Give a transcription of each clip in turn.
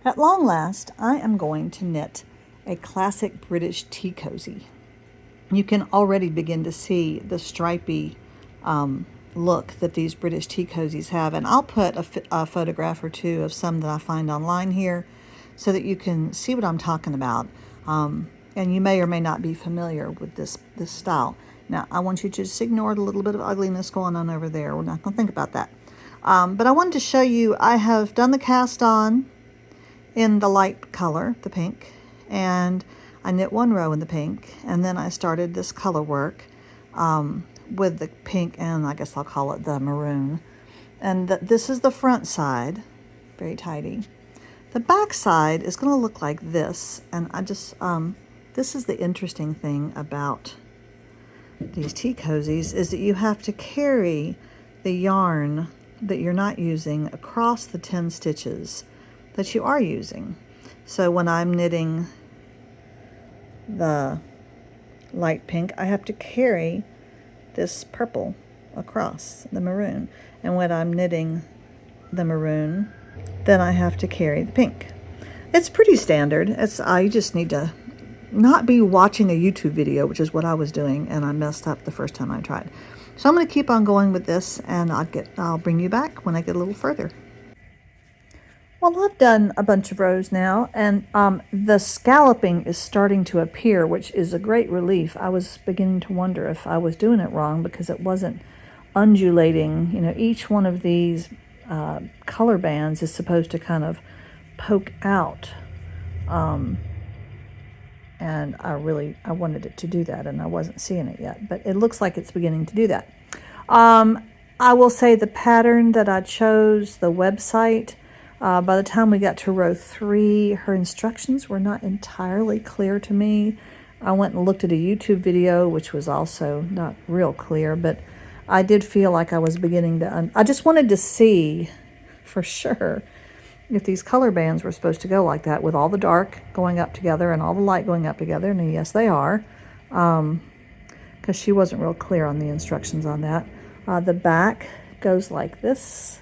At long last, I am going to knit a classic British tea cozy. You can already begin to see the stripy look that these British tea cozies have, and I'll put a photograph or two of some that I find online here so that you can see what I'm talking about. And you may or may not be familiar with this style. Now, I want you to just ignore the little bit of ugliness going on over there. We're not going to think about that. But I wanted to show you, I have done the cast on in the light color, the pink, and I knit one row in the pink, and then I started this color work with the pink, and I guess I'll call it the maroon. And this is the front side, very tidy. The back side is going to look like this, and I just, this is the interesting thing about these tea cozies, is that you have to carry the yarn that you're not using across the 10 stitches that you are using. So when I'm knitting the light pink, I have to carry this purple across the maroon. And when I'm knitting the maroon, then I have to carry the pink. It's pretty standard. I just need to not be watching a YouTube video, which is what I was doing, and I messed up the first time I tried. So I'm going to keep on going with this, and I'll bring you back when I get a little further. Well, I've done a bunch of rows now, and the scalloping is starting to appear, which is a great relief. I was beginning to wonder if I was doing it wrong because it wasn't undulating. You know, each one of these color bands is supposed to kind of poke out, and I wanted it to do that, and I wasn't seeing it yet, but it looks like it's beginning to do that. I will say the pattern that I chose, the website, by the time we got to row 3, her instructions were not entirely clear to me. I went and looked at a YouTube video, which was also not real clear, but I did feel like I was beginning to... I just wanted to see for sure if these color bands were supposed to go like that, with all the dark going up together and all the light going up together, and yes, they are, because she wasn't real clear on the instructions on that. The back goes like this.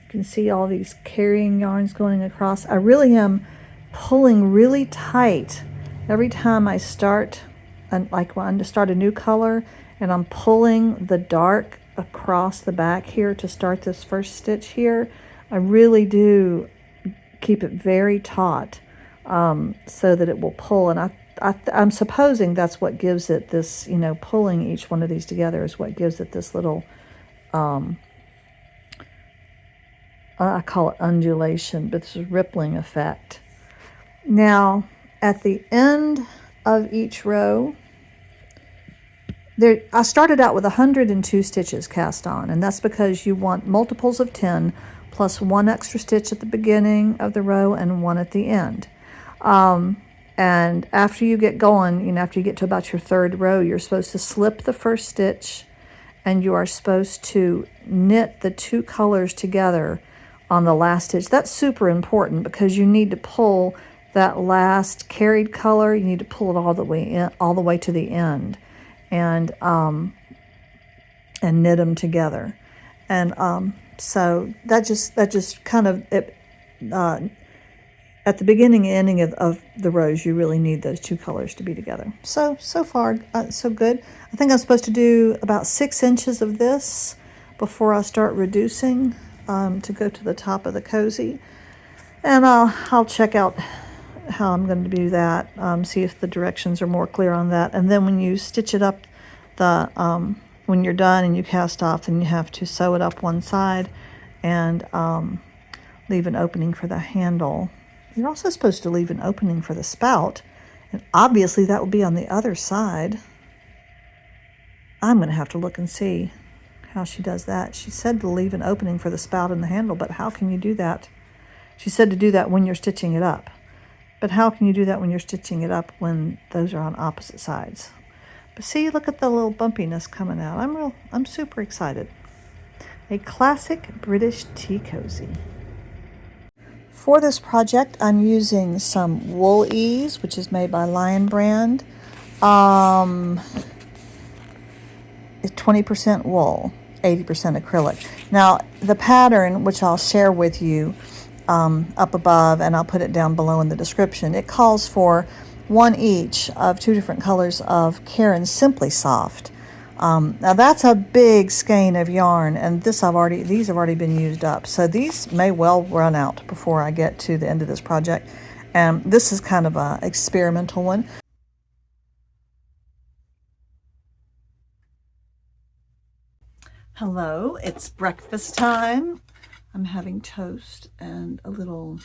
You can see all these carrying yarns going across. I really am pulling really tight every time I start, and like when I start a new color, and I'm pulling the dark across the back here to start this first stitch here. I really do keep it very taut so that it will pull, and I'm supposing that's what gives it this, you know, pulling each one of these together is what gives it this little I call it undulation, but this is rippling effect. Now, at the end of each row, I started out with 102 stitches cast on, and that's because you want multiples of 10 plus 1 extra stitch at the beginning of the row and 1 at the end. And after you get going, you know, after you get to about your 3rd row, you're supposed to slip the first stitch, and you are supposed to knit the 2 colors together on the last stitch. That's super important because you need to pull that last carried color. You need to pull it all the way to the end, and knit them together. And so that just kind of at the beginning and ending of the rows, you really need those 2 colors to be together. So far, so good. I think I'm supposed to do about 6 inches of this before I start reducing to go to the top of the cozy. And I'll check out how I'm going to do that, see if the directions are more clear on that. And then when you stitch it up, when you're done and you cast off, then you have to sew it up one side and leave an opening for the handle. You're also supposed to leave an opening for the spout, and obviously that will be on the other side. I'm going to have to look and see how she does that. She said to leave an opening for the spout and the handle, but how can you do that? She said to do that when you're stitching it up. But how can you do that when you're stitching it up when those are on opposite sides? But see, look at the little bumpiness coming out. I'm super excited. A classic British tea cozy. For this project, I'm using some Wool Ease, which is made by Lion Brand. It's 20% wool, 80% acrylic. Now, the pattern, which I'll share with you, up above, and I'll put it down below in the description. It calls for one each of 2 different colors of Caron Simply Soft. Now that's a big skein of yarn, and these have already been used up. So these may well run out before I get to the end of this project. And this is kind of a experimental one. Hello, it's breakfast time. I'm having toast and a little,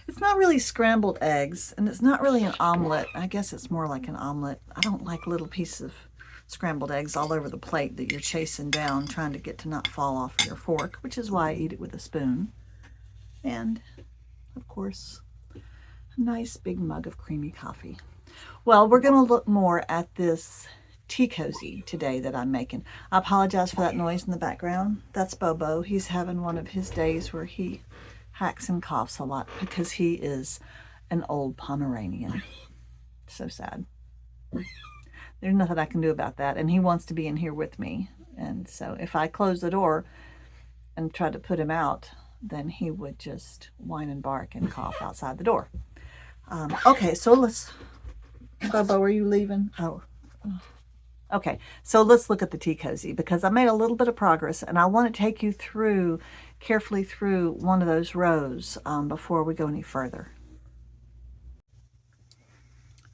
it's not really scrambled eggs, and it's not really an omelet. I guess it's more like an omelet. I don't like little pieces of scrambled eggs all over the plate that you're chasing down, trying to get to not fall off of your fork, which is why I eat it with a spoon. And, of course, a nice big mug of creamy coffee. Well, we're going to look more at this tea cozy today that I'm making. I apologize for that noise in the background. That's Bobo. He's having one of his days where he hacks and coughs a lot because he is an old Pomeranian. So sad. There's nothing I can do about that, and he wants to be in here with me. And so if I close the door and try to put him out, then he would just whine and bark and cough outside the door. Okay, so let's... Bobo, are you leaving? Oh. Okay, so let's look at the tea cozy, because I made a little bit of progress, and I want to take you carefully through one of those rows before we go any further.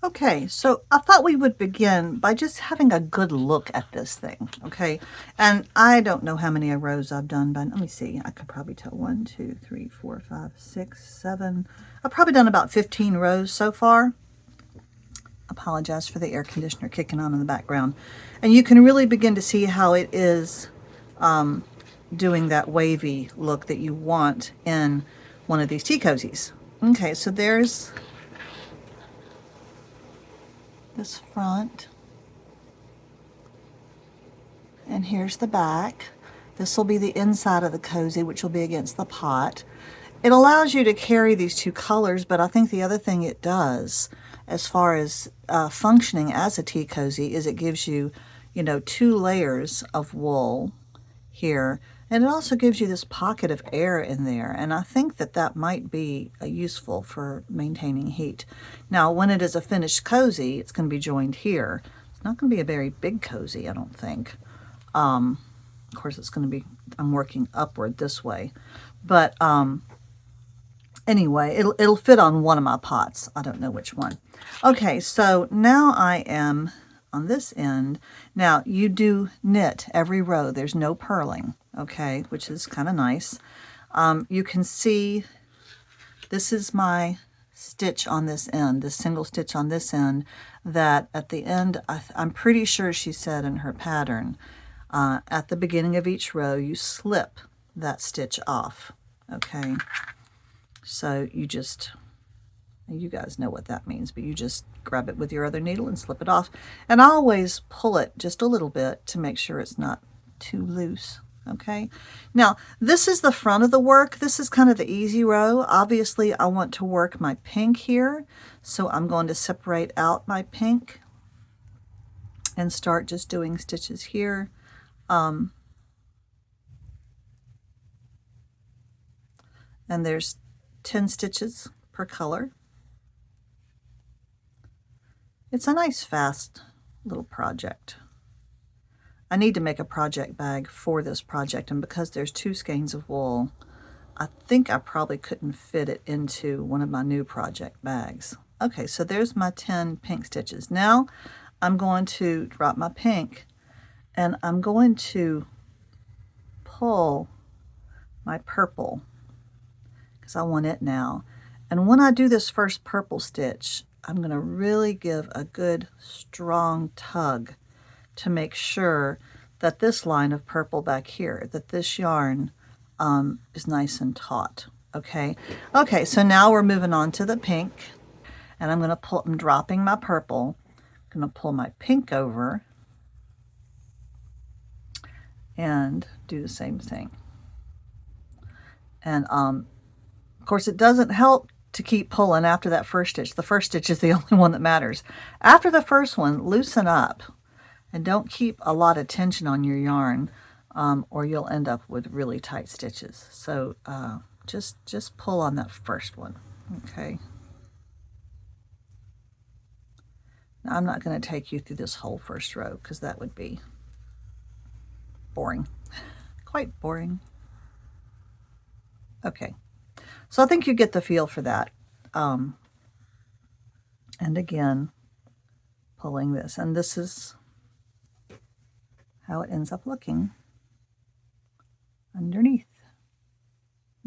Okay, so I thought we would begin by just having a good look at this thing, okay? And I don't know how many rows I've done, but let me see. I could probably tell 1, 2, 3, 4, 5, 6, 7. I've probably done about 15 rows so far. Apologize for the air conditioner kicking on in the background. And you can really begin to see how it is doing that wavy look that you want in one of these tea cozies. Okay, so there's this front, and here's the back. This will be the inside of the cozy, which will be against the pot. It allows you to carry these 2 colors, but I think the other thing it does as far as functioning as a tea cozy is it gives you, 2 layers of wool here, and it also gives you this pocket of air in there, and I think that might be useful for maintaining heat. Now, when it is a finished cozy, it's going to be joined here. It's not going to be a very big cozy, I don't think. Of course, it's going to be, I'm working upward this way, but anyway, it'll fit on one of my pots. I don't know which one. Okay, so now I am on this end. Now, you do knit every row. There's no purling, okay, which is kind of nice. You can see this is my stitch on this end, this single stitch on this end, that at the end, I'm pretty sure she said in her pattern, at the beginning of each row, you slip that stitch off, okay? So you guys know what that means, but you just grab it with your other needle and slip it off. And I always pull it just a little bit to make sure it's not too loose, okay? Now, this is the front of the work. This is kind of the easy row. Obviously, I want to work my pink here, so I'm going to separate out my pink and start just doing stitches here. And there's 10 stitches per color. It's a nice fast little project. I need to make a project bag for this project, and because there's 2 skeins of wool, I think I probably couldn't fit it into one of my new project bags. Okay, so there's my 10 pink stitches. Now I'm going to drop my pink, and I'm going to pull my purple because I want it now. And when I do this first purple stitch, I'm going to really give a good strong tug to make sure that this line of purple back here, that this yarn is nice and taut, okay? Okay, so now we're moving on to the pink, and I'm dropping my purple. I'm going to pull my pink over and do the same thing. And of course, it doesn't help to keep pulling after that first stitch. The first stitch is the only one that matters. After the first one, loosen up and don't keep a lot of tension on your yarn, or you'll end up with really tight stitches. So Just pull on that first one, okay? Now, I'm not going to take you through this whole first row because that would be boring, quite boring. Okay, so I think you get the feel for that. And again, pulling this, and this is how it ends up looking underneath.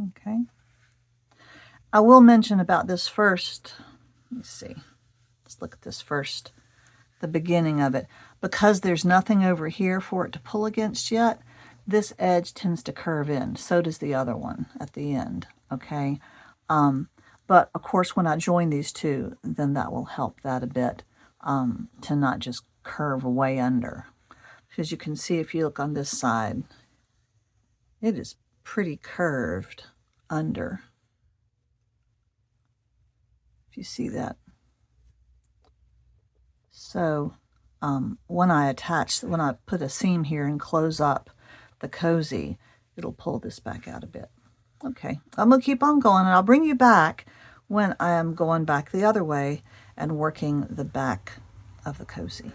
Okay. I will mention about this first, let me see, let's look at this first, the beginning of it. Because there's nothing over here for it to pull against yet, this edge tends to curve in. So does the other one at the end, okay? But of course, when I join these two, then that will help that a bit to not just curve way under. Because you can see if you look on this side, it is pretty curved under. If you see that. So when I put a seam here and close up the cozy, it'll pull this back out a bit. Okay, I'm going to keep on going, and I'll bring you back when I am going back the other way and working the back of the cozy.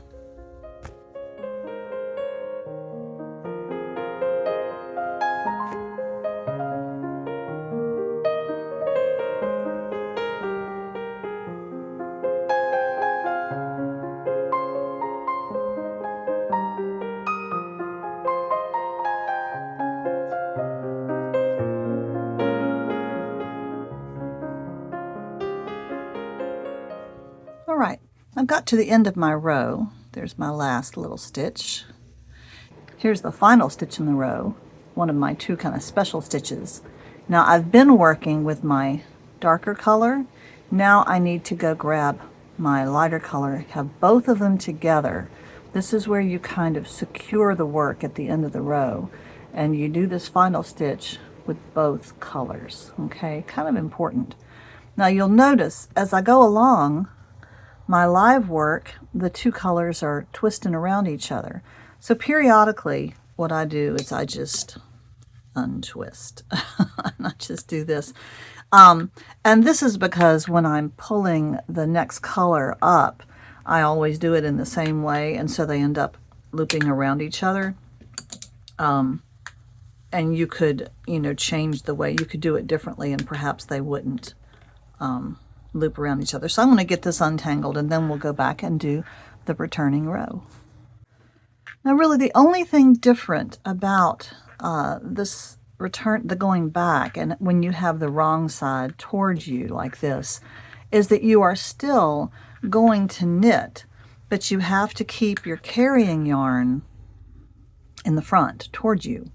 All right, I've got to the end of my row. There's my last little stitch. Here's the final stitch in the row, one of my two kind of special stitches. Now I've been working with my darker color. Now I need to go grab my lighter color, have both of them together. This is where you kind of secure the work at the end of the row, and you do this final stitch with both colors, okay? Kind of important. Now you'll notice as I go along, my live work, the two colors are twisting around each other. So periodically, what I do is I just untwist. I just do this. And this is because when I'm pulling the next color up, I always do it in the same way, and so they end up looping around each other. And you could, change the way. You could do it differently, and perhaps they wouldn't loop around each other. So I'm going to get this untangled, and then we'll go back and do the returning row. Now really the only thing different about the going back, and when you have the wrong side towards you like this, is that you are still going to knit, but you have to keep your carrying yarn in the front towards you.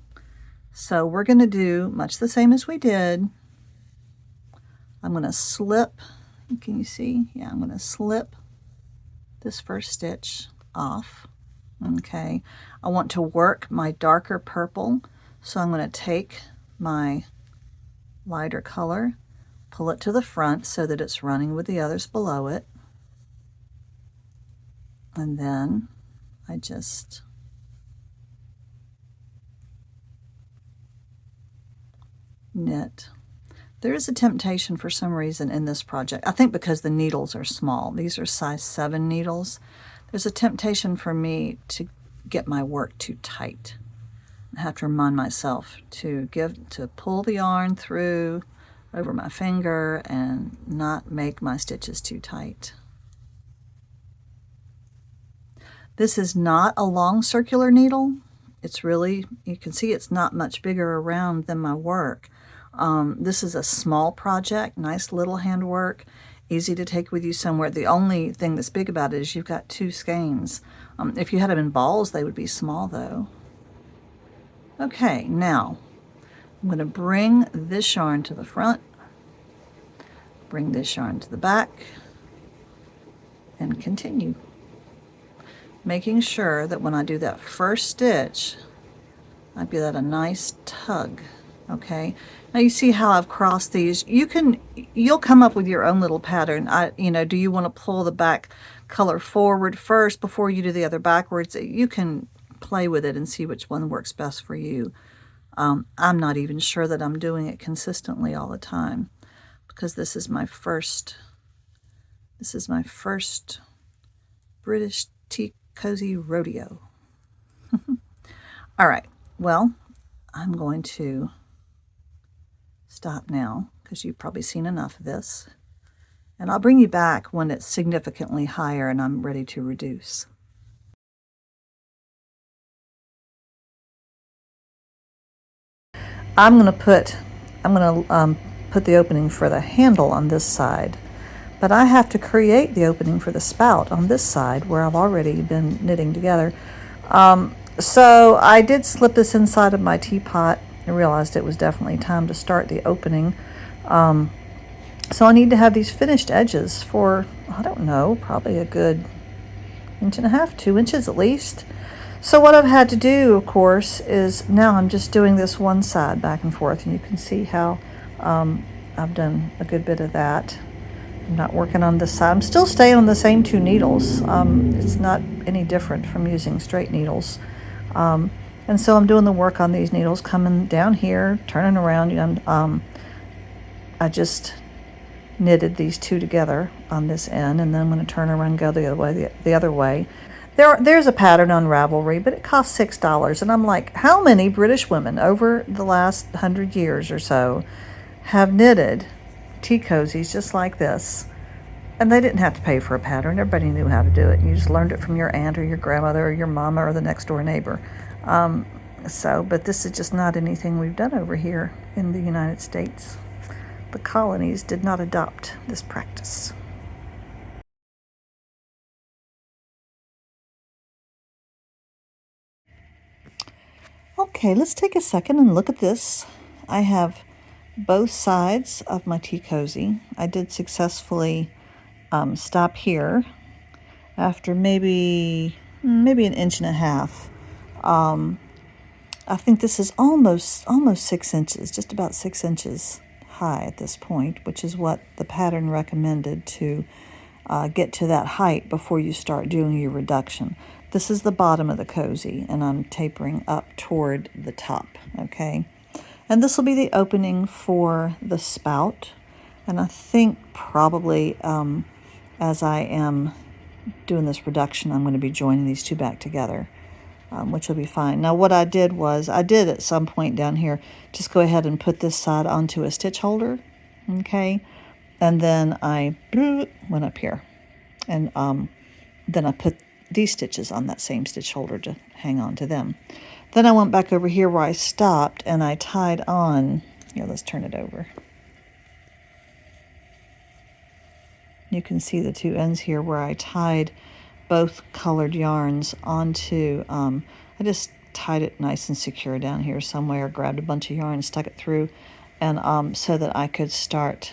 So we're going to do much the same as we did. I'm going to slip, can you see? Yeah, I'm going to slip this first stitch off. Okay, I want to work my darker purple, so I'm going to take my lighter color, pull it to the front so that it's running with the others below it, and then I just knit. There is a temptation for some reason in this project, I think because the needles are small, these are size 7 needles, there's a temptation for me to get my work too tight. I have to remind myself to pull the yarn through over my finger and not make my stitches too tight. This is not a long circular needle. It's really, you can see it's not much bigger around than my work. This is a small project, nice little handwork, easy to take with you somewhere. The only thing that's big about it is you've got 2 skeins. If you had them in balls, they would be small though. Okay, now I'm going to bring this yarn to the front, bring this yarn to the back, and continue. Making sure that when I do that first stitch, I give that a nice tug. Okay, now you see how I've crossed these. You'll come up with your own little pattern. Do you want to pull the back color forward first before you do the other backwards? You can play with it and see which one works best for you. I'm not even sure that I'm doing it consistently all the time, because this is my first British tea cozy rodeo. All right, well, I'm going to stop now because you've probably seen enough of this. And I'll bring you back when it's significantly higher and I'm ready to reduce. I'm going to put the opening for the handle on this side, but I have to create the opening for the spout on this side where I've already been knitting together. So I did slip this inside of my teapot. I realized it was definitely time to start the opening. So I need to have these finished edges for, I don't know, probably a good 1.5 inches, 2 inches at least. So what I've had to do, of course, is now I'm just doing this one side back and forth, and you can see how I've done a good bit of that. I'm not working on this side. I'm still staying on the same 2 needles. It's not any different from using straight needles. And so I'm doing the work on these needles, coming down here, turning around, and I just knitted these 2 together on this end, and then I'm going to turn around and go the other way. There's a pattern on Ravelry, but it costs $6, and I'm like, how many British women over the last 100 years or so have knitted tea cozies just like this? And they didn't have to pay for a pattern. Everybody knew how to do it. You just learned it from your aunt or your grandmother or your mama or the next door neighbor. But this is just not anything we've done over here in the United States. The colonies did not adopt this practice. Okay, let's take a second and look at this. I have both sides of my tea cozy. I did successfully stop here after maybe 1.5 inches. I think this is almost 6 inches, just about 6 inches high at this point, which is what the pattern recommended to get to that height before you start doing your reduction. This is the bottom of the cozy, and I'm tapering up toward the top, okay? And this will be the opening for the spout. And I think probably as I am doing this reduction, I'm going to be joining these 2 back together, which will be fine. Now what I did at some point down here, just go ahead and put this side onto a stitch holder, okay? And then I went up here, and then I put these stitches on that same stitch holder to hang on to them. Then I went back over here where I stopped, and I tied on, let's turn it over. You can see the 2 ends here where I tied both colored yarns onto, I just tied it nice and secure down here somewhere, grabbed a bunch of yarn, stuck it through, and so that I could start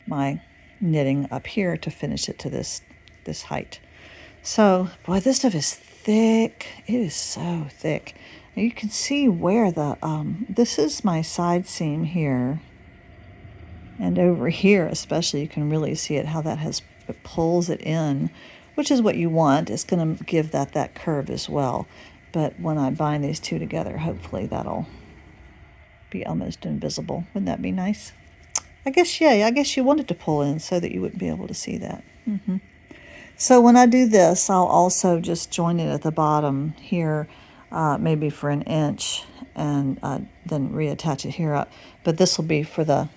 my knitting up here to finish it to this height. So, boy, this stuff is thick. It is so thick. And you can see where this is my side seam here. And over here especially, you can really see it, how it pulls it in, which is what you want. It's going to give that curve as well. But when I bind these 2 together, hopefully that'll be almost invisible. Wouldn't that be nice? I guess you want it to pull in so that you wouldn't be able to see that. So when I do this, I'll also just join it at the bottom here, maybe for 1 inch, and then reattach it here up. But this will be for the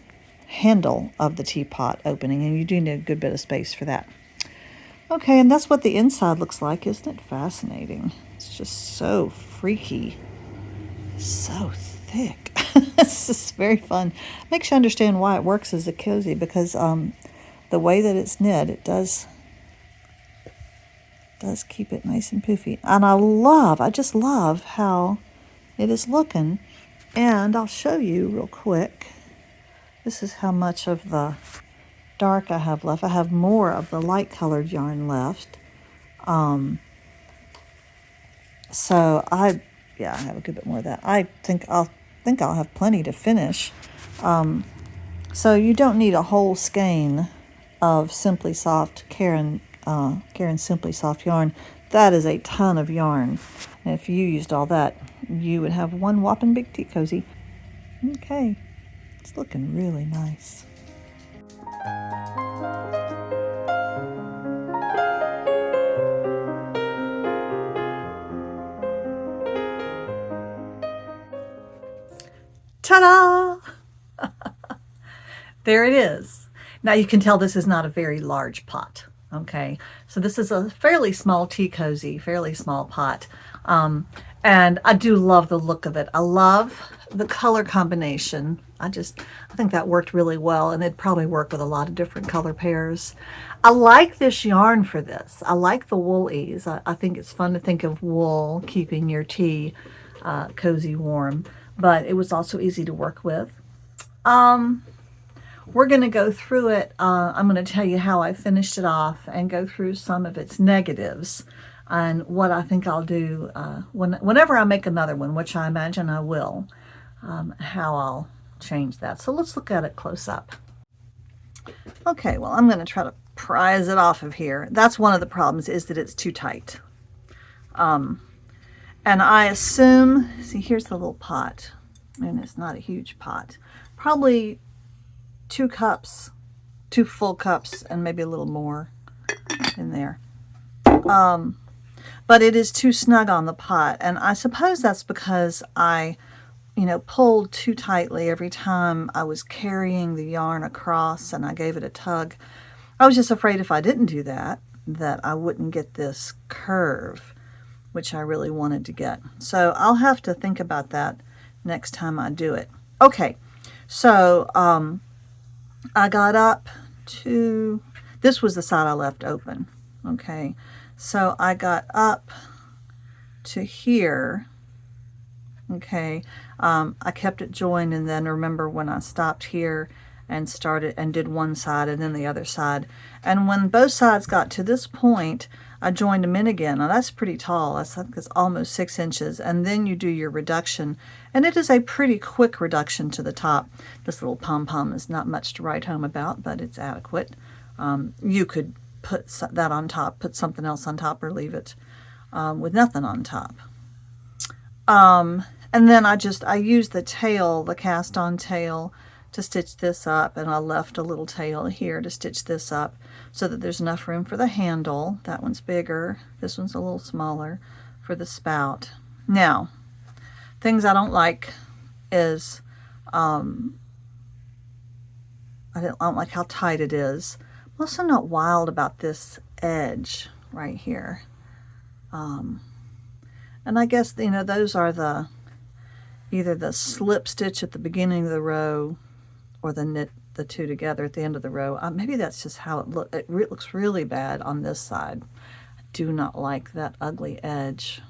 handle of the teapot opening, and you do need a good bit of space for that. Okay, and that's what the inside looks like. Isn't it fascinating? It's just so freaky, so thick. This is very fun. Makes you understand why it works as a cozy, because the way that it's knit, it does keep it nice and poofy. And I just love how it is looking. And I'll show you real quick. This is how much of the dark I have left. I have more of the light colored yarn left. So I have a good bit more of that. I think I'll have plenty to finish. So you don't need a whole skein of Simply Soft Caron Simply Soft yarn. That is a ton of yarn. And if you used all that, you would have one whopping big tea cozy. Okay, it's looking really nice. Ta-da! There it is. Now you can tell this is not a very large pot. Okay, so this is a fairly small tea cozy, fairly small pot. And I do love the look of it. I love the color combination. I think that worked really well, and it'd probably work with a lot of different color pairs. I like this yarn for this. I like the wool ease. I think it's fun to think of wool keeping your tea cozy warm, but it was also easy to work with. We're going to go through it. I'm going to tell you how I finished it off and go through some of its negatives and what I think I'll do whenever I make another one, which I imagine I will, how I'll change that. So let's look at it close up. Okay, well, I'm going to try to prise it off of here. That's one of the problems, is that it's too tight. And I assume, see, here's the little pot, and it's not a huge pot. Probably 2 cups, 2 full cups, and maybe a little more in there. But it is too snug on the pot, and I suppose that's because I, pulled too tightly every time I was carrying the yarn across and I gave it a tug. I was just afraid if I didn't do that, that I wouldn't get this curve, which I really wanted to get. So I'll have to think about that next time I do it. Okay, so I got up to, this was the side I left open, okay? So I got up to here, okay? I kept it joined, and then remember when I stopped here and started and did one side and then the other side. And when both sides got to this point, I joined them in again. Now that's pretty tall. I think it's almost 6 inches. And then you do your reduction. And it is a pretty quick reduction to the top. This little pom-pom is not much to write home about, but it's adequate. You could put that on top, put something else on top, or leave it with nothing on top. And then I used the tail, the cast-on tail, to stitch this up, and I left a little tail here to stitch this up so that there's enough room for the handle. That one's bigger, this one's a little smaller for the spout. Now, things I don't like is I don't like how tight it is. I'm also not wild about this edge right here. And I guess, those are either the slip stitch at the beginning of the row or the knit the two together at the end of the row. Maybe that's just how it looks. It looks really bad on this side. I do not like that ugly edge.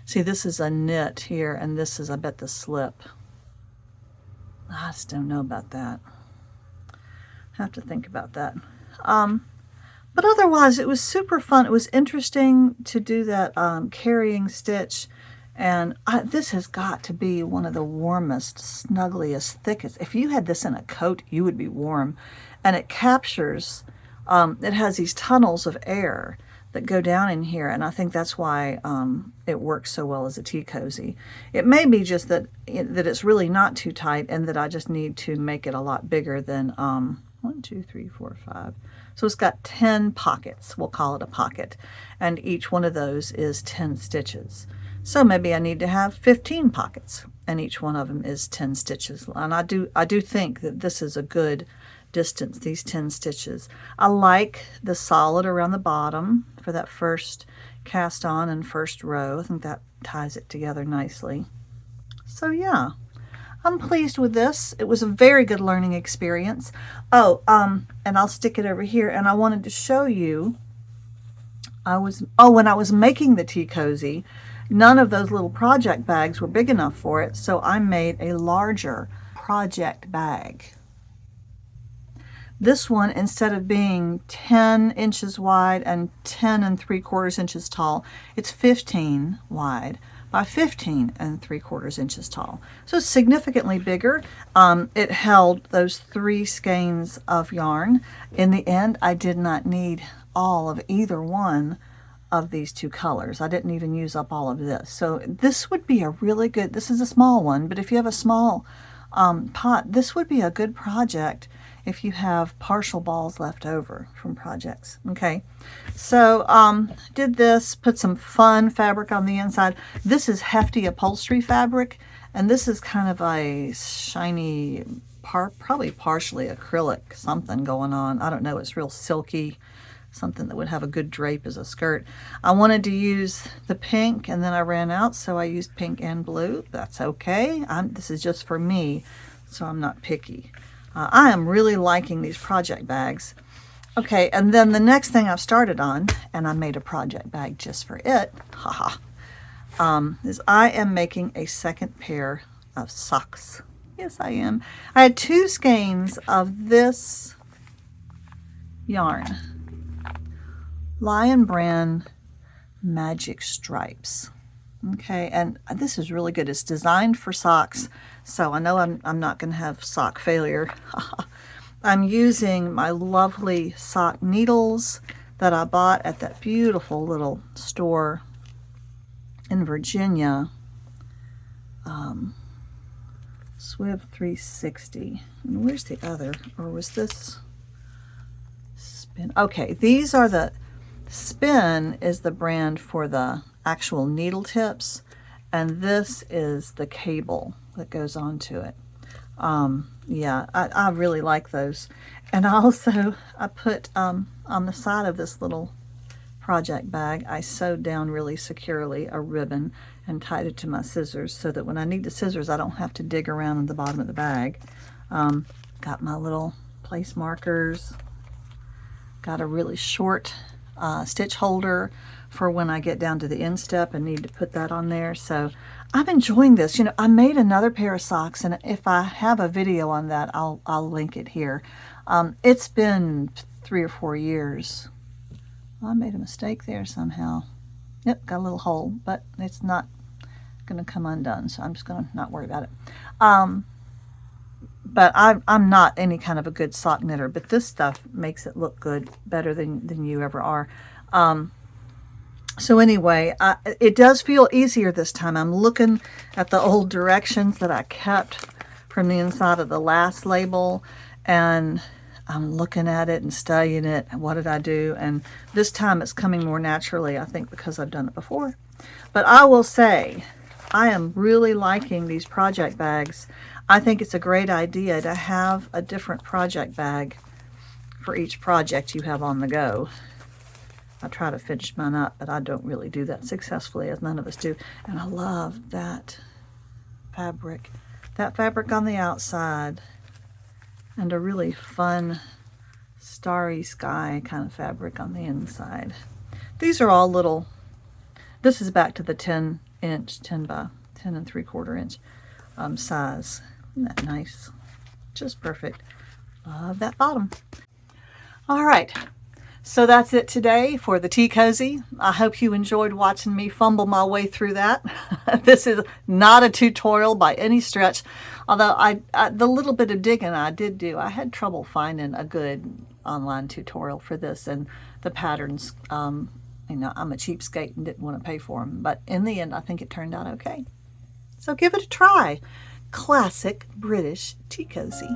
See, this is a knit here, and this is, I bet, the slip. I just don't know about that. I have to think about that. But otherwise, it was super fun. It was interesting to do that carrying stitch. And this has got to be one of the warmest, snuggliest, thickest. If you had this in a coat, you would be warm. And it captures, it has these tunnels of air that go down in here. And I think that's why it works so well as a tea cozy. It may be just that it's really not too tight, and that I just need to make it a lot bigger than 1, 2, 3, 4, 5. So it's got 10 pockets. We'll call it a pocket. And each one of those is 10 stitches. So maybe I need to have 15 pockets, and each one of them is 10 stitches. And I do think that this is a good distance, these 10 stitches. I like the solid around the bottom for that first cast on and first row. I think that ties it together nicely. So yeah, I'm pleased with this. It was a very good learning experience. Oh, and I'll stick it over here. And I wanted to show you, when I was making the tea cozy, none of those little project bags were big enough for it, so I made a larger project bag. This one, instead of being 10 inches wide and 10 3/4 inches tall, it's 15 wide by 15 3/4 inches tall. So it's significantly bigger. It held those 3 skeins of yarn. In the end, I did not need all of either one of these two colors. I didn't even use up all of this. So this would be a really good, this is a small one, but if you have a small pot, this would be a good project if you have partial balls left over from projects. Okay, so did this, put some fun fabric on the inside. This is hefty upholstery fabric, and this is kind of a shiny, probably partially acrylic, something going on. I don't know, it's real silky, something that would have a good drape as a skirt. I wanted to use the pink, and then I ran out, so I used pink and blue. That's okay. This is just for me, so I'm not picky. I am really liking these project bags. Okay, and then the next thing I've started on, and I made a project bag just for it, haha, is I am making a second pair of socks. Yes, I am. I had 2 skeins of this yarn, Lion Brand Magic Stripes. Okay, and this is really good. It's designed for socks, so I know I'm not going to have sock failure. I'm using my lovely sock needles that I bought at that beautiful little store in Virginia, Swiv 360. And where's the other? Or was this Spin? Okay, these are the Spin is the brand for the actual needle tips, and this is the cable that goes onto it. Yeah, I really like those. And also I put on the side of this little project bag, I sewed down really securely a ribbon and tied it to my scissors so that when I need the scissors I don't have to dig around in the bottom of the bag. Got my little place markers, got a really short stitch holder for when I get down to the instep and need to put that on there. So I'm enjoying this. You know, I made another pair of socks, and if I have a video on that, I'll link it here. It's been 3 or 4 years. Well, I made a mistake there somehow. Yep, got a little hole, but it's not going to come undone, so I'm just going to not worry about it. But I'm not any kind of a good sock knitter, but this stuff makes it look good, better than you ever are. So anyway, it does feel easier this time. I'm looking at the old directions that I kept from the inside of the last label, and I'm looking at it and studying it. What did I do? And this time it's coming more naturally, I think, because I've done it before. But I will say, I am really liking these project bags. I think it's a great idea to have a different project bag for each project you have on the go. I try to finish mine up, but I don't really do that successfully, as none of us do. And I love that fabric. That fabric on the outside, and a really fun starry sky kind of fabric on the inside. These are all little, this is back to the 10 inch, 10 by 10 3/4 inch size. Isn't that nice? Just perfect. Love that bottom. All right. So that's it today for the Tea Cozy. I hope you enjoyed watching me fumble my way through that. This is not a tutorial by any stretch, although the little bit of digging I did do, I had trouble finding a good online tutorial for this, and the patterns, you know, I'm a cheapskate and didn't want to pay for them, but in the end I think it turned out okay. So give it a try. Classic British Tea Cozy.